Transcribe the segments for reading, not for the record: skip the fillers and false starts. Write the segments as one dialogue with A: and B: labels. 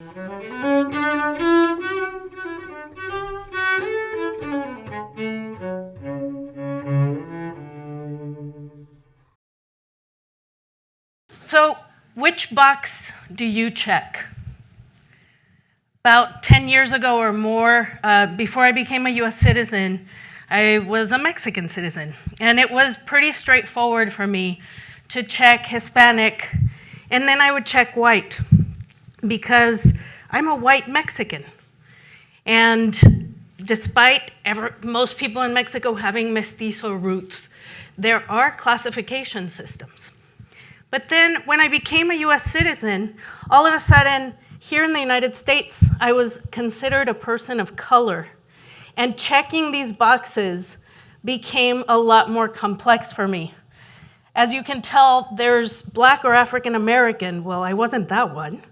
A: So, which box do you check? About 10 years ago or more, before I became a US citizen, I was a Mexican citizen. And it was pretty straightforward for me to check Hispanic, and then I would check white, because I'm a white Mexican. And despite most people in Mexico having mestizo roots, there are classification systems. But then when I became a US citizen, all of a sudden, here in the United States, I was considered a person of color. And checking these boxes became a lot more complex for me. As you can tell, there's Black or African American. Well, I wasn't that one.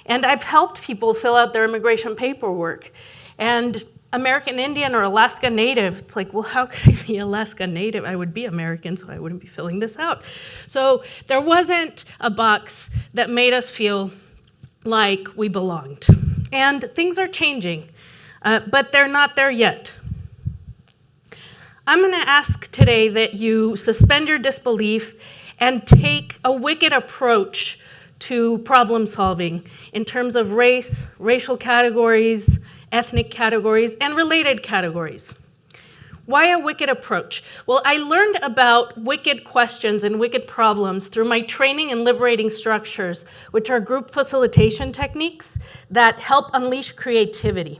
A: And I've helped people fill out their immigration paperwork. And American Indian or Alaska Native, it's like, well, how could I be Alaska Native? I would be American, so I wouldn't be filling this out. So there wasn't a box that made us feel like we belonged. And things are changing, but they're not there yet. I'm gonna ask today that you suspend your disbelief and take a wicked approach to problem solving in terms of race, racial categories, ethnic categories, and related categories. Why a wicked approach? Well, I learned about wicked questions and wicked problems through my training in liberating structures, which are group facilitation techniques that help unleash creativity.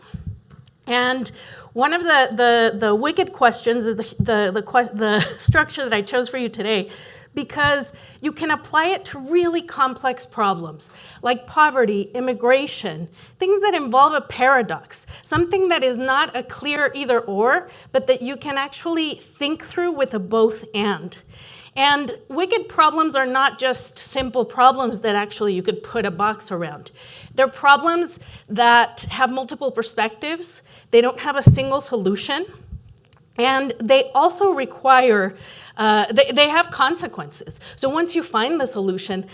A: And one of the wicked questions is the structure that I chose for you today, because you can apply it to really complex problems like poverty, immigration, things that involve a paradox, something that is not a clear either or, but that you can actually think through with a both and. And wicked problems are not just simple problems that actually you could put a box around. They're problems that have multiple perspectives, they don't have a single solution, and they also require they have consequences. So once you find the solution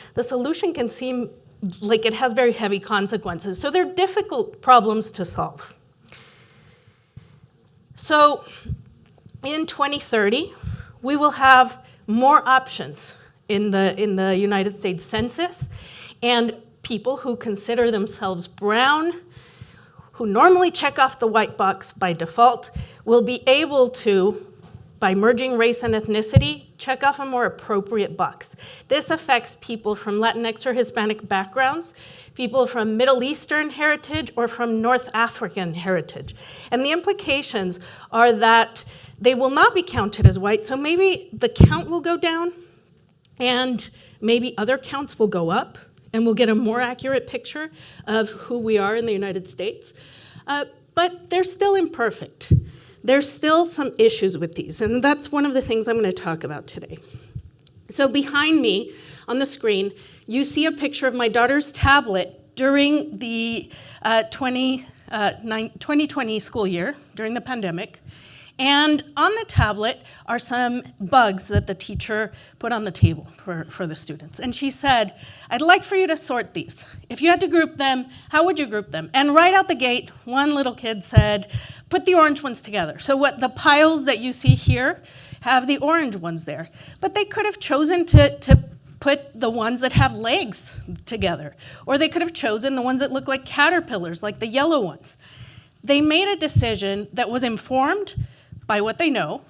A: can seem like it has very heavy consequences. So they're difficult problems to solve. So in 2030, we will have more options in the United States Census, and people who consider themselves brown, who normally check off the white box by default, will be able to, by merging race and ethnicity, check off a more appropriate box. This affects people from Latinx or Hispanic backgrounds, people from Middle Eastern heritage, or from North African heritage. And the implications are that they will not be counted as white, so maybe the count will go down, and maybe other counts will go up, and we'll get a more accurate picture of who we are in the United States. But they're still imperfect. There's still some issues with these, and that's one of the things I'm going to talk about today. So behind me on the screen, you see a picture of my daughter's tablet during the 2020 school year, during the pandemic. And on the tablet are some bugs that the teacher put on the table for the students. And she said, I'd like for you to sort these. If you had to group them, how would you group them? And right out the gate, one little kid said, put the orange ones together. So what the piles that you see here have the orange ones there. But they could have chosen to put the ones that have legs together. Or they could have chosen the ones that look like caterpillars, like the yellow ones. They made a decision that was informed by what they know,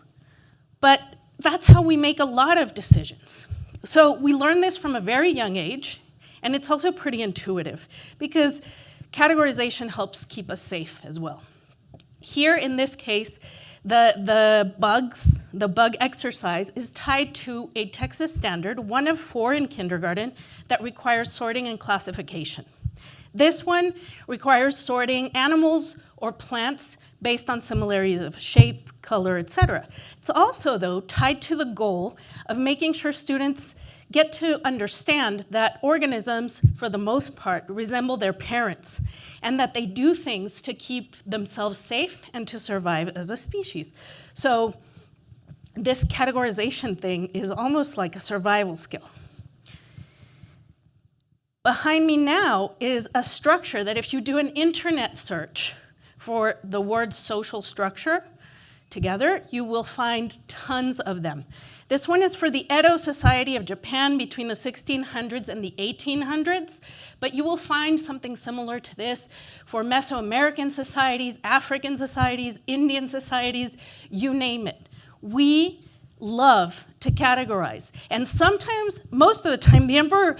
A: but that's how we make a lot of decisions. So we learn this from a very young age, and it's also pretty intuitive, because categorization helps keep us safe as well. Here in this case, the bug exercise is tied to a Texas standard, one of 4 in kindergarten, that requires sorting and classification. This one requires sorting animals or plants based on similarities of shape, color, etc. It's also, though, tied to the goal of making sure students get to understand that organisms, for the most part, resemble their parents, and that they do things to keep themselves safe and to survive as a species. So this categorization thing is almost like a survival skill. Behind me now is a structure that if you do an internet search for the word social structure together, you will find tons of them. This one is for the Edo Society of Japan between the 1600s and the 1800s, but you will find something similar to this for Mesoamerican societies, African societies, Indian societies, you name it. We love to categorize. And sometimes, most of the time, the emperor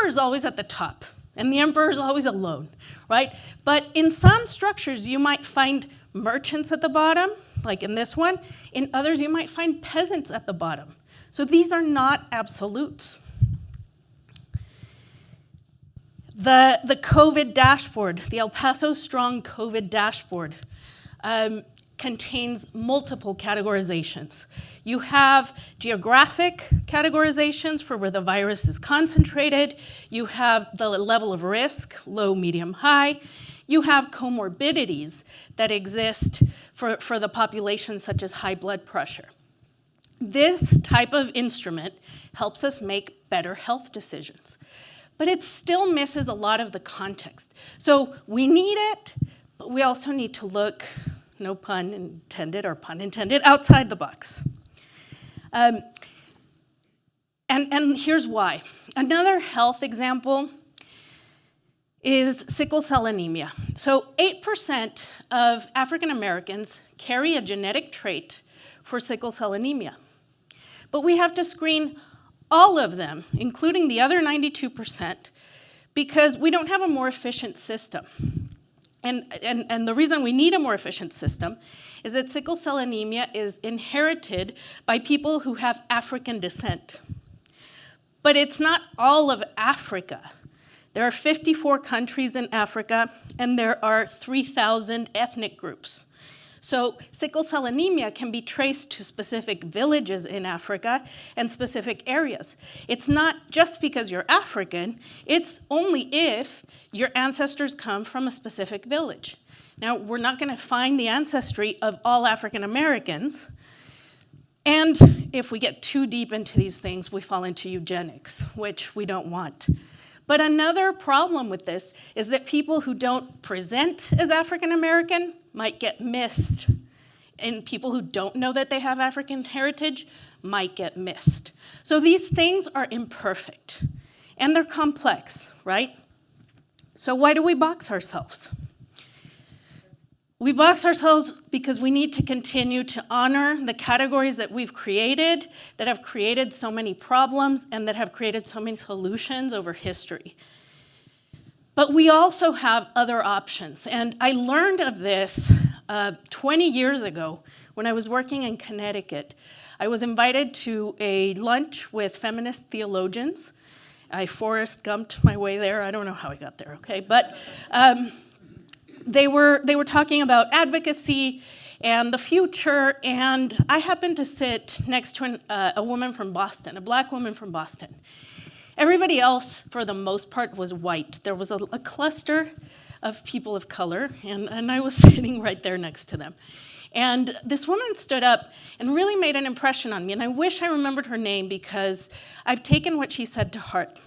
A: is always at the top, and the emperor is always alone, right? But in some structures, you might find merchants at the bottom, like in this one. In others, you might find peasants at the bottom. So these are not absolutes. The COVID dashboard, the El Paso Strong COVID dashboard, contains multiple categorizations. You have geographic categorizations for where the virus is concentrated. You have the level of risk, low, medium, high. You have comorbidities that exist for the population, such as high blood pressure. This type of instrument helps us make better health decisions, but it still misses a lot of the context. So we need it, but we also need to look, no pun intended or pun intended, outside the box. And here's why. Another health example is sickle cell anemia. So 8% of African Americans carry a genetic trait for sickle cell anemia. But we have to screen all of them, including the other 92%, because we don't have a more efficient system. And the reason we need a more efficient system is that sickle cell anemia is inherited by people who have African descent. But it's not all of Africa. There are 54 countries in Africa, and there are 3,000 ethnic groups. So sickle cell anemia can be traced to specific villages in Africa and specific areas. It's not just because you're African, it's only if your ancestors come from a specific village. Now, we're not going to find the ancestry of all African Americans, and if we get too deep into these things, we fall into eugenics, which we don't want. But another problem with this is that people who don't present as African American might get missed, and people who don't know that they have African heritage might get missed. So these things are imperfect, and they're complex, right? So why do we box ourselves? We box ourselves because we need to continue to honor the categories that we've created, that have created so many problems, and that have created so many solutions over history. But we also have other options. And I learned of this 20 years ago when I was working in Connecticut. I was invited to a lunch with feminist theologians. I Forrest Gumped my way there. I don't know how I got there, okay? But they were talking about advocacy and the future, and I happened to sit next to a woman from Boston, a black woman from Boston. Everybody else, for the most part, was white. There was a cluster of people of color, and I was sitting right there next to them. And this woman stood up and really made an impression on me, and I wish I remembered her name because I've taken what she said to heart.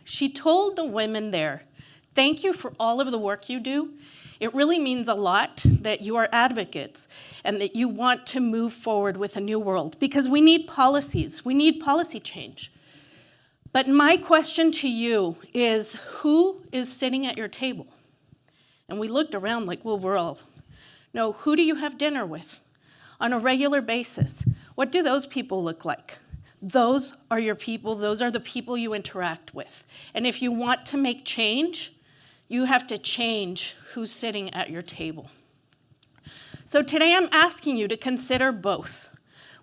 A: She told the women there, "Thank you for all of the work you do. It really means a lot that you are advocates and that you want to move forward with a new world because we need policies, we need policy change. But my question to you is, who is sitting at your table?" And we looked around like, well, no, who do you have dinner with on a regular basis? What do those people look like? Those are your people, those are the people you interact with. And if you want to make change, you have to change who's sitting at your table. So today I'm asking you to consider both.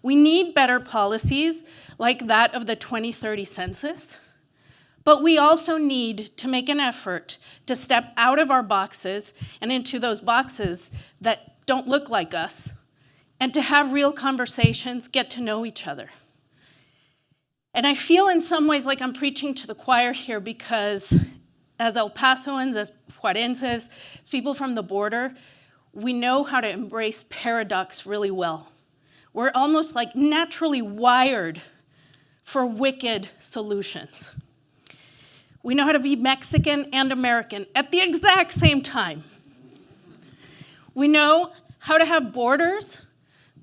A: We need better policies like that of the 2030 census, but we also need to make an effort to step out of our boxes and into those boxes that don't look like us, and to have real conversations, get to know each other. And I feel in some ways like I'm preaching to the choir here because as El Pasoans, as Juarenses, as people from the border, we know how to embrace paradox really well. We're almost like naturally wired for wicked solutions. We know how to be Mexican and American at the exact same time. We know how to have borders,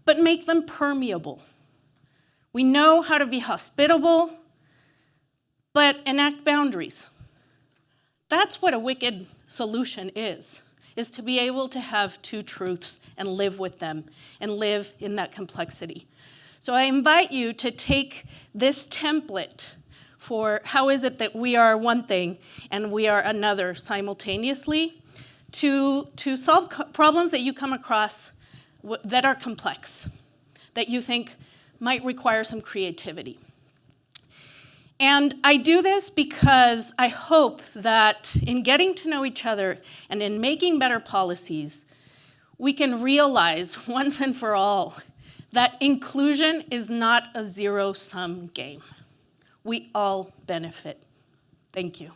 A: but make them permeable. We know how to be hospitable, but enact boundaries. That's what a wicked solution is to be able to have two truths and live with them and live in that complexity. So I invite you to take this template for how is it that we are one thing and we are another simultaneously to solve problems that you come across that are complex, that you think might require some creativity. And I do this because I hope that in getting to know each other and in making better policies, we can realize once and for all that inclusion is not a zero-sum game. We all benefit. Thank you.